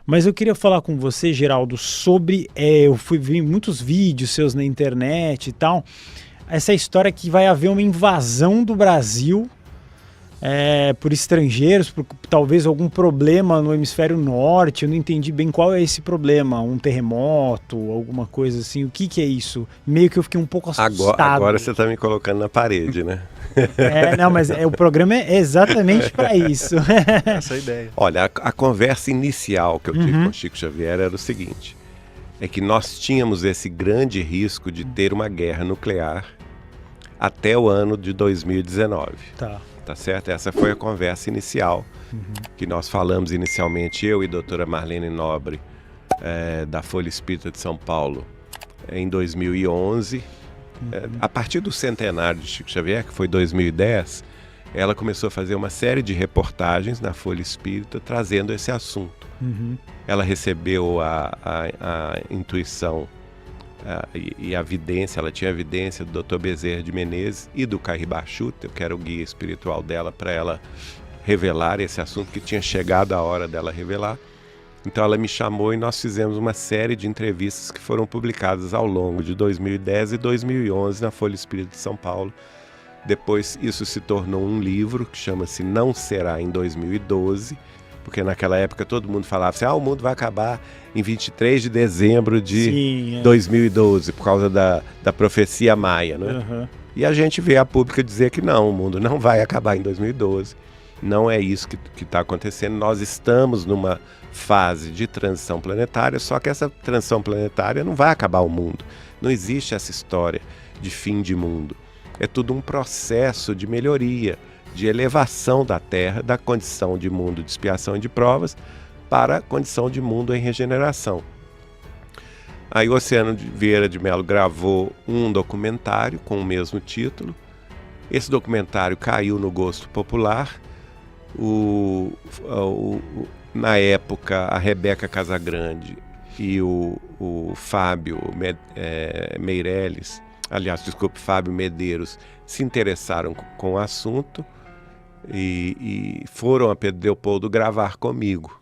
Mas eu queria falar com você, Geraldo, sobre... eu fui ver muitos vídeos seus na internet e tal. Essa história que vai haver uma invasão do Brasil por estrangeiros, por talvez algum problema no hemisfério norte. Eu não entendi bem qual é esse problema. Um terremoto, alguma coisa assim. O que é isso? Meio que eu fiquei um pouco assustado. Agora você está me colocando na parede, né? Não, mas o programa é exatamente para isso. Essa é a ideia. Olha, a conversa inicial que eu tive com o Chico Xavier era o seguinte: é que nós tínhamos esse grande risco de ter uma guerra nuclear até o ano de 2019. Tá certo? Essa foi a conversa inicial que nós falamos inicialmente, eu e a doutora Marlene Nobre, da Folha Espírita de São Paulo, em 2011. A partir do centenário de Chico Xavier, que foi 2010, ela começou a fazer uma série de reportagens na Folha Espírita trazendo esse assunto. Ela recebeu a intuição e a vidência, ela tinha a vidência do Dr. Bezerra de Menezes e do Cair Bachuta, que era o guia espiritual dela, para ela revelar esse assunto, que tinha chegado a hora dela revelar. Então ela me chamou e nós fizemos uma série de entrevistas que foram publicadas ao longo de 2010 e 2011 na Folha Espírita de São Paulo. Depois isso se tornou um livro que chama-se Não Será em 2012, porque naquela época todo mundo falava assim, o mundo vai acabar em 23 de dezembro de 2012, por causa da profecia maia, né? E a gente vê a pública dizer que não, o mundo não vai acabar em 2012. Não é isso que está acontecendo. Nós estamos numa fase de transição planetária, só que essa transição planetária não vai acabar o mundo. Não existe essa história de fim de mundo. É tudo um processo de melhoria, de elevação da Terra, da condição de mundo de expiação e de provas, para a condição de mundo em regeneração. Aí o Oceano Vieira de Mello gravou um documentário com o mesmo título. Esse documentário caiu no gosto popular. Na época, a Rebeca Casagrande e o Fábio Fábio Medeiros se interessaram com o assunto e foram a Pedro Leopoldo gravar comigo.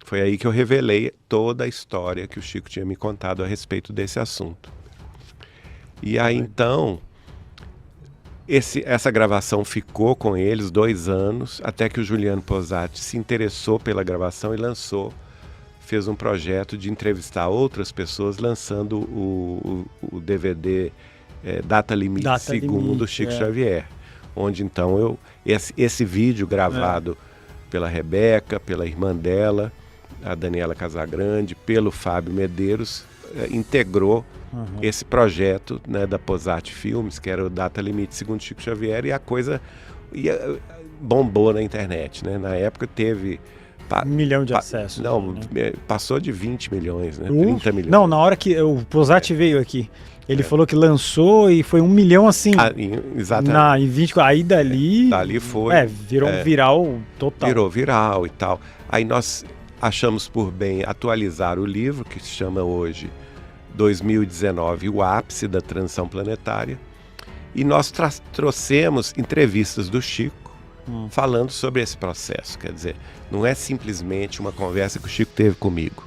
Foi aí que eu revelei toda a história que o Chico tinha me contado a respeito desse assunto. E aí então, essa gravação ficou com eles 2 anos, até que o Juliano Posati se interessou pela gravação e fez um projeto de entrevistar outras pessoas, lançando o DVD Data Limite segundo Chico Xavier, onde então esse vídeo gravado pela Rebeca, pela irmã dela, a Daniela Casagrande, pelo Fábio Medeiros, integrou esse projeto, né, da Posati Filmes, que era o Data Limite segundo Chico Xavier, e a coisa bombou na internet, né? Na época teve 1 milhão de acessos. Não, né? Passou de 20 milhões, né? 30 milhões. Não, na hora que o Posati veio aqui, ele falou que lançou e foi 1 milhão assim. Exatamente. Em 20, aí dali foi. Virou um viral total. Virou viral e tal. Aí nós achamos por bem atualizar o livro, que se chama hoje 2019, o ápice da transição planetária. E nós trouxemos entrevistas do Chico falando sobre esse processo. Quer dizer, não é simplesmente uma conversa que o Chico teve comigo.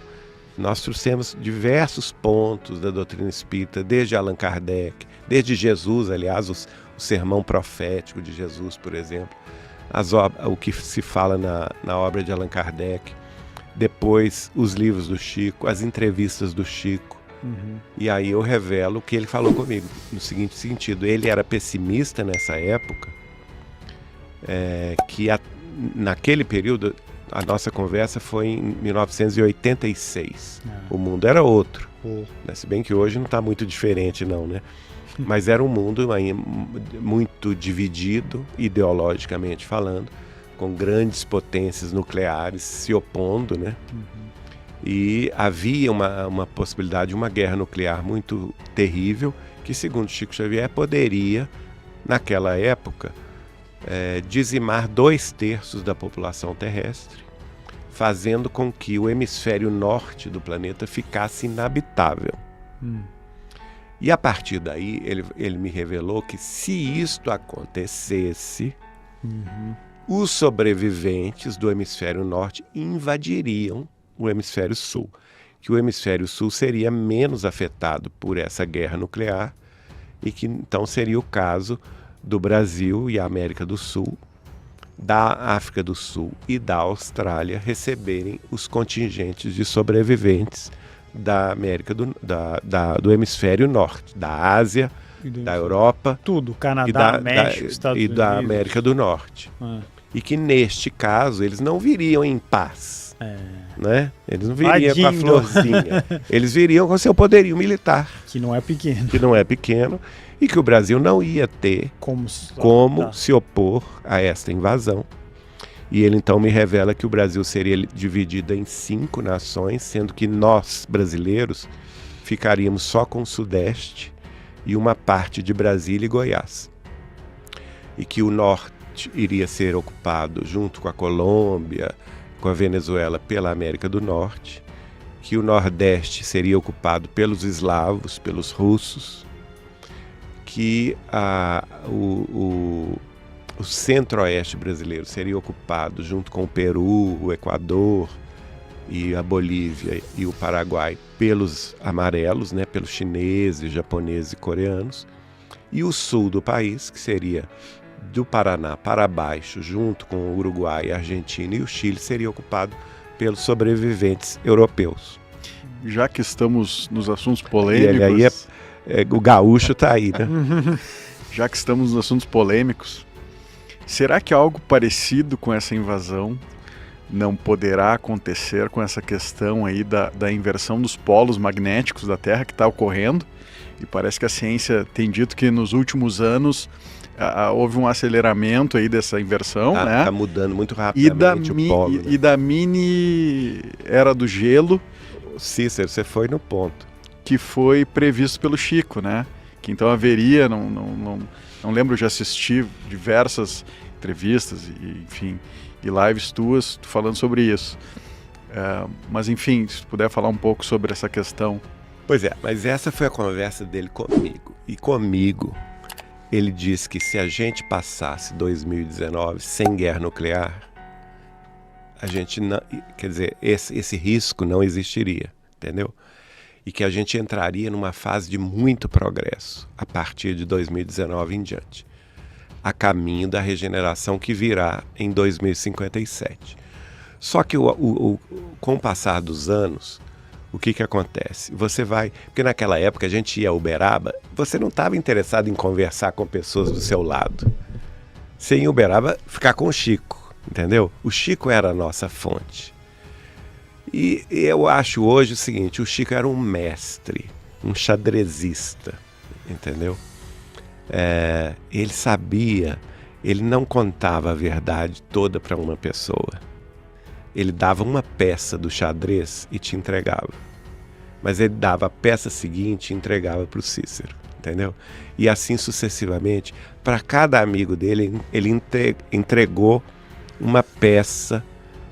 Nós trouxemos diversos pontos da doutrina espírita, desde Allan Kardec, desde Jesus, aliás, o sermão profético de Jesus, por exemplo, o que se fala na obra de Allan Kardec, depois os livros do Chico, as entrevistas do Chico. E aí eu revelo o que ele falou comigo, no seguinte sentido: ele era pessimista nessa época, que naquele período, a nossa conversa foi em 1986, o mundo era outro, né? Se bem que hoje não está muito diferente não, né? Mas era um mundo muito dividido, ideologicamente falando, com grandes potências nucleares se opondo, né? E havia uma possibilidade de uma guerra nuclear muito terrível, que, segundo Chico Xavier, poderia, naquela época, dizimar 2/3 da população terrestre, fazendo com que o hemisfério norte do planeta ficasse inabitável. E a partir daí, ele me revelou que, se isto acontecesse, os sobreviventes do hemisfério norte invadiriam o hemisfério sul, que o hemisfério sul seria menos afetado por essa guerra nuclear e que então seria o caso do Brasil e a América do Sul, da África do Sul e da Austrália receberem os contingentes de sobreviventes da América do hemisfério norte, da Ásia, da Europa, tudo, Canadá, México, Estados Unidos e da América do Norte. E que neste caso eles não viriam em paz, né? Eles não viriam com a florzinha, eles viriam com seu poderio militar, que não é pequeno, e que o Brasil não ia ter como se opor a esta invasão. E ele então me revela que o Brasil seria dividido em 5 nações, sendo que nós, brasileiros, ficaríamos só com o Sudeste e uma parte de Brasília e Goiás. E que o Norte iria ser ocupado junto com a Colômbia, com a Venezuela, pela América do Norte, que o Nordeste seria ocupado pelos eslavos, pelos russos, que o centro-oeste brasileiro seria ocupado junto com o Peru, o Equador e a Bolívia e o Paraguai pelos amarelos, né, pelos chineses, japoneses e coreanos, e o sul do país, que seria do Paraná para baixo, junto com o Uruguai, a Argentina e o Chile, seria ocupado pelos sobreviventes europeus. Já que estamos nos assuntos polêmicos... E aí o gaúcho está aí, né? Já que estamos nos assuntos polêmicos, será que algo parecido com essa invasão não poderá acontecer com essa questão aí da inversão dos polos magnéticos da Terra que está ocorrendo? E parece que a ciência tem dito que nos últimos anos houve um aceleramento aí dessa inversão, né? Está mudando muito rapidamente o polo. E da mini era do gelo... Cícero, você foi no ponto. Que foi previsto pelo Chico, né? Que então haveria, não lembro, já assisti diversas entrevistas e lives tuas falando sobre isso. Mas enfim, se puder falar um pouco sobre essa questão. Pois é, mas essa foi a conversa dele comigo. E comigo, ele disse que se a gente passasse 2019 sem guerra nuclear, a gente não, quer dizer, esse risco não existiria, entendeu? E que a gente entraria numa fase de muito progresso a partir de 2019 em diante, a caminho da regeneração que virá em 2057. Só que com o passar dos anos, o que acontece? Você vai... Porque naquela época a gente ia a Uberaba, você não estava interessado em conversar com pessoas do seu lado. Você ia em Uberaba ficar com o Chico, entendeu? O Chico era a nossa fonte. E eu acho hoje o seguinte, o Chico era um mestre, um xadrezista, entendeu? Ele sabia, ele não contava a verdade toda para uma pessoa. Ele dava uma peça do xadrez e te entregava. Mas ele dava a peça seguinte e entregava para o Cícero, entendeu? E assim sucessivamente, para cada amigo dele, ele entregou uma peça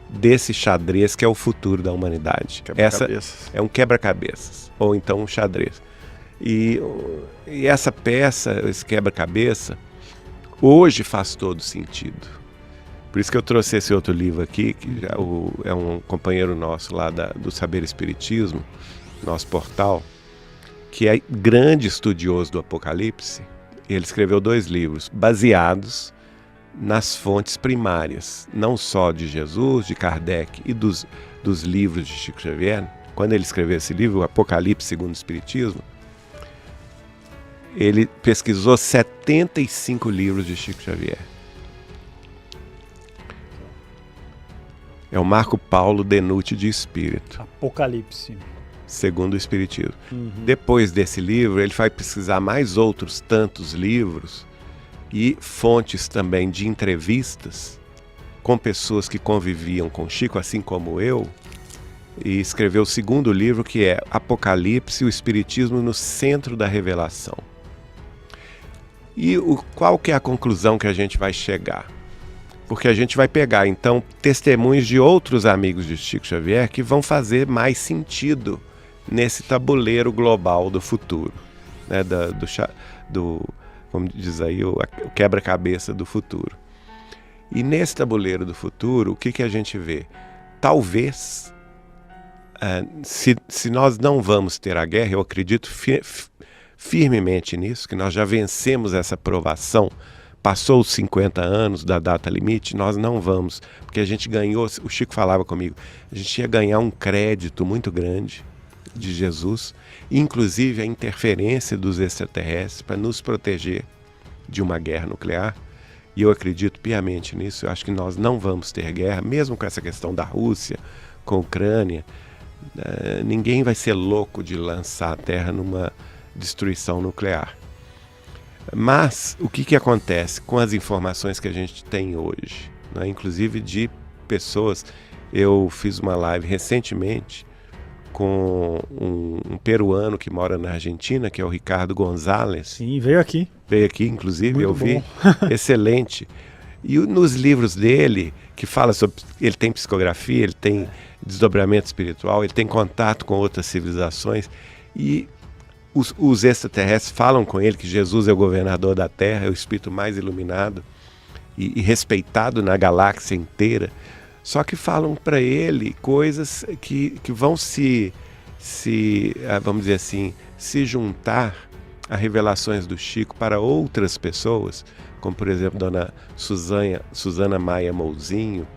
desse xadrez que é o futuro da humanidade. Essa é um quebra-cabeças, ou então um xadrez. E essa peça, esse quebra-cabeça, hoje faz todo sentido. Por isso que eu trouxe esse outro livro aqui, que é um companheiro nosso lá do Saber Espiritismo, nosso portal, que é grande estudioso do Apocalipse. Ele escreveu 2 livros baseados nas fontes primárias, não só de Jesus, de Kardec e dos livros de Chico Xavier. Quando ele escreveu esse livro, o Apocalipse segundo o Espiritismo, ele pesquisou 75 livros de Chico Xavier. É o Marco Paulo Denútil de Espírito. Apocalipse. Segundo o Espiritismo. Depois desse livro, ele vai pesquisar mais outros tantos livros e fontes também de entrevistas com pessoas que conviviam com Chico, assim como eu, e escreveu o segundo livro, que é Apocalipse e o Espiritismo no Centro da Revelação. E qual que é a conclusão que a gente vai chegar? Porque a gente vai pegar, então, testemunhos de outros amigos de Chico Xavier que vão fazer mais sentido nesse tabuleiro global do futuro, né? Como diz aí, o quebra-cabeça do futuro. E nesse tabuleiro do futuro, o que a gente vê? Talvez se nós não vamos ter a guerra, eu acredito firmemente nisso, que nós já vencemos essa provação, passou os 50 anos da data limite, nós não vamos, porque a gente ganhou, o Chico falava comigo, a gente ia ganhar um crédito muito grande de Jesus, inclusive a interferência dos extraterrestres para nos proteger de uma guerra nuclear, e eu acredito piamente nisso. Eu acho que nós não vamos ter guerra, mesmo com essa questão da Rússia, com a Ucrânia. Ninguém vai ser louco de lançar a Terra numa destruição nuclear. Mas o que acontece com as informações que a gente tem hoje, né? Inclusive de pessoas, eu fiz uma live recentemente com um peruano que mora na Argentina, que é o Ricardo Gonzalez. Sim, veio aqui. Veio aqui, inclusive, muito eu vi. Bom. Excelente. E nos livros dele, que fala sobre... Ele tem psicografia, ele tem desdobramento espiritual, ele tem contato com outras civilizações. E os extraterrestres falam com ele que Jesus é o governador da Terra, é o espírito mais iluminado e respeitado na galáxia inteira. Só que falam para ele coisas que vão vamos dizer assim, se juntar a revelações do Chico para outras pessoas, como por exemplo Dona Susana Maia Mouzinho,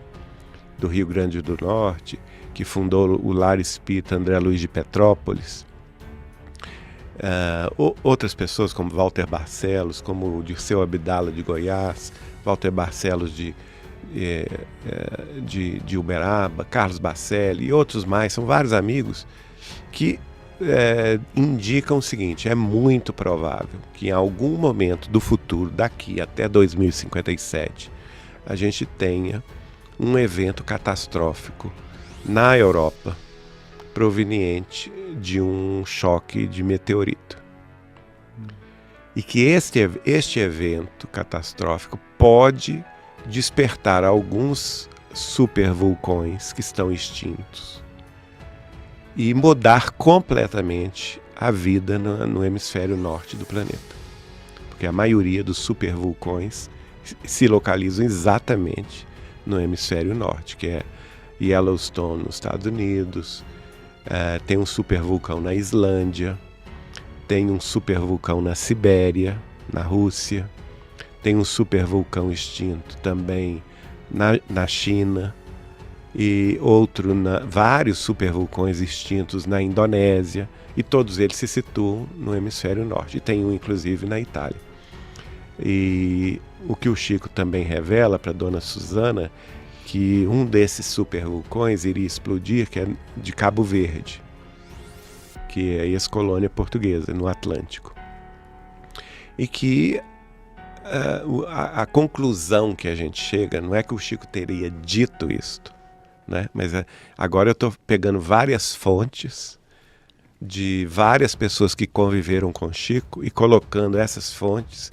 do Rio Grande do Norte, que fundou o Lar Espírita André Luiz de Petrópolis. Outras pessoas como Walter Barcelos, como o Dirceu Abdala de Goiás, Walter Barcelos de Uberaba, Carlos Bacelli e outros mais, são vários amigos que indicam o seguinte: é muito provável que em algum momento do futuro, daqui até 2057, a gente tenha um evento catastrófico na Europa proveniente de um choque de meteorito. E que este evento catastrófico pode despertar alguns supervulcões que estão extintos e mudar completamente a vida no hemisfério norte do planeta. Porque a maioria dos supervulcões se localizam exatamente no hemisfério norte, que é Yellowstone nos Estados Unidos, tem um supervulcão na Islândia, tem um supervulcão na Sibéria, na Rússia, tem um supervulcão extinto também na China, e vários supervulcões extintos na Indonésia, e todos eles se situam no hemisfério norte, e tem um inclusive na Itália. E o que o Chico também revela para Dona Susana, que um desses supervulcões iria explodir, que é de Cabo Verde, que é ex-colônia portuguesa, no Atlântico. E que a conclusão que a gente chega, não é que o Chico teria dito isto, né? Mas agora eu estou pegando várias fontes de várias pessoas que conviveram com o Chico e colocando essas fontes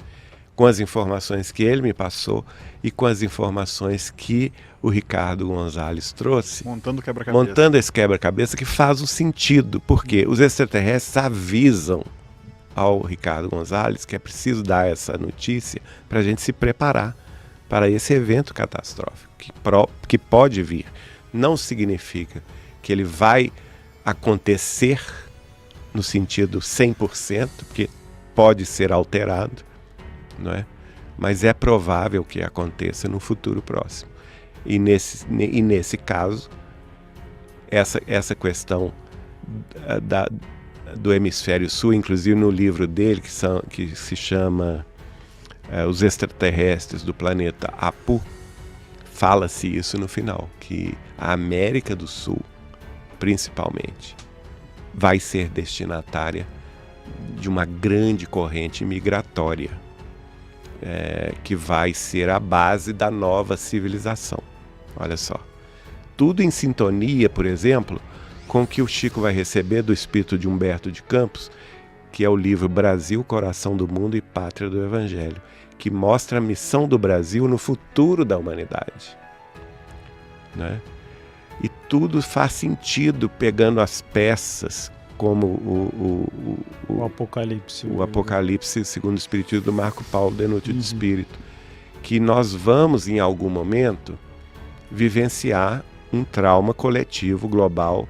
com as informações que ele me passou e com as informações que o Ricardo Gonzalez trouxe. Montando esse quebra-cabeça que faz um sentido, porque os extraterrestres avisam ao Ricardo Gonzalez que é preciso dar essa notícia para a gente se preparar para esse evento catastrófico que pode vir. Não significa que ele vai acontecer no sentido 100%, porque pode ser alterado, não é? Mas é provável que aconteça no futuro próximo. E nesse caso, essa questão do hemisfério sul, inclusive no livro dele, que se chama Os Extraterrestres do Planeta Apu, fala-se isso no final, que a América do Sul, principalmente, vai ser destinatária de uma grande corrente migratória, que vai ser a base da nova civilização. Olha só. Tudo em sintonia, por exemplo, com o que o Chico vai receber do espírito de Humberto de Campos, que é o livro Brasil, Coração do Mundo e Pátria do Evangelho, que mostra a missão do Brasil no futuro da humanidade, né? E tudo faz sentido pegando as peças, como o Apocalipse. O Apocalipse, segundo o Espiritismo do Marco Paulo Denútil de Espírito, que nós vamos, em algum momento, vivenciar um trauma coletivo global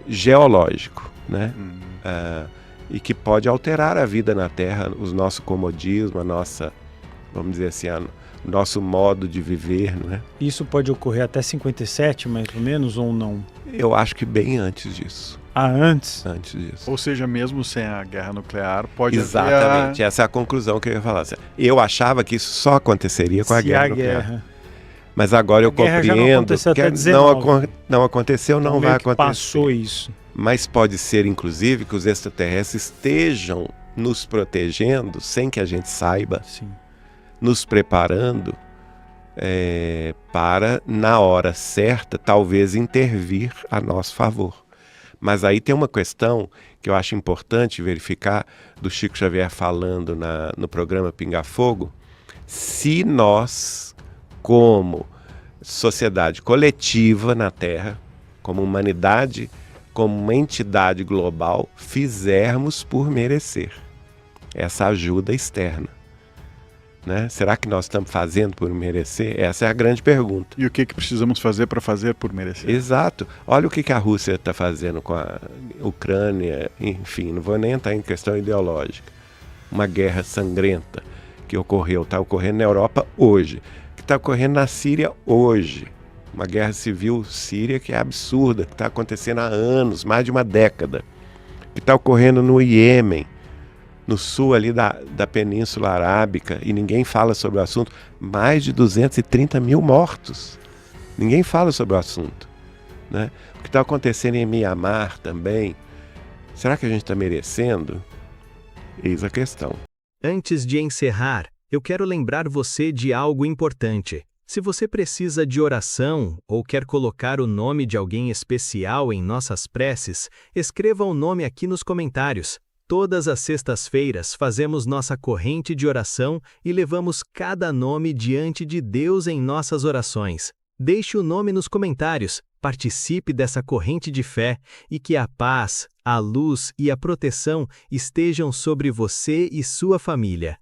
geológico, né? E que pode alterar a vida na Terra, o nosso comodismo, a nossa, vamos dizer assim, o nosso modo de viver, né? Isso pode ocorrer até 57, mais ou menos, ou não? Eu acho que bem antes disso. Antes? Antes disso. Ou seja, mesmo sem a guerra nuclear, pode Exatamente, essa é a conclusão que eu ia falar. Eu achava que isso só aconteceria com a guerra nuclear. Mas agora eu compreendo que não aconteceu, não vai acontecer. Passou isso. Mas pode ser, inclusive, que os extraterrestres estejam nos protegendo, sem que a gente saiba, nos preparando para, na hora certa, talvez intervir a nosso favor. Mas aí tem uma questão que eu acho importante verificar, do Chico Xavier falando no programa Pinga Fogo, se nós, como sociedade coletiva na Terra, como humanidade, como uma entidade global, fizermos por merecer essa ajuda externa, né? Será que nós estamos fazendo por merecer? Essa é a grande pergunta. E o que precisamos fazer para fazer por merecer? Exato. Olha o que a Rússia está fazendo com a Ucrânia, enfim, não vou nem entrar em questão ideológica. Uma guerra sangrenta que está ocorrendo na Europa hoje, que está ocorrendo na Síria hoje. Uma guerra civil síria que é absurda, que está acontecendo há anos, mais de uma década. Que está ocorrendo no Iêmen, no sul ali da Península Arábica, e ninguém fala sobre o assunto. Mais de 230 mil mortos. Ninguém fala sobre o assunto, né? O que está acontecendo em Mianmar também. Será que a gente está merecendo? Eis a questão. Antes de encerrar, eu quero lembrar você de algo importante. Se você precisa de oração ou quer colocar o nome de alguém especial em nossas preces, escreva o nome aqui nos comentários. Todas as sextas-feiras fazemos nossa corrente de oração e levamos cada nome diante de Deus em nossas orações. Deixe o nome nos comentários, participe dessa corrente de fé e que a paz, a luz e a proteção estejam sobre você e sua família.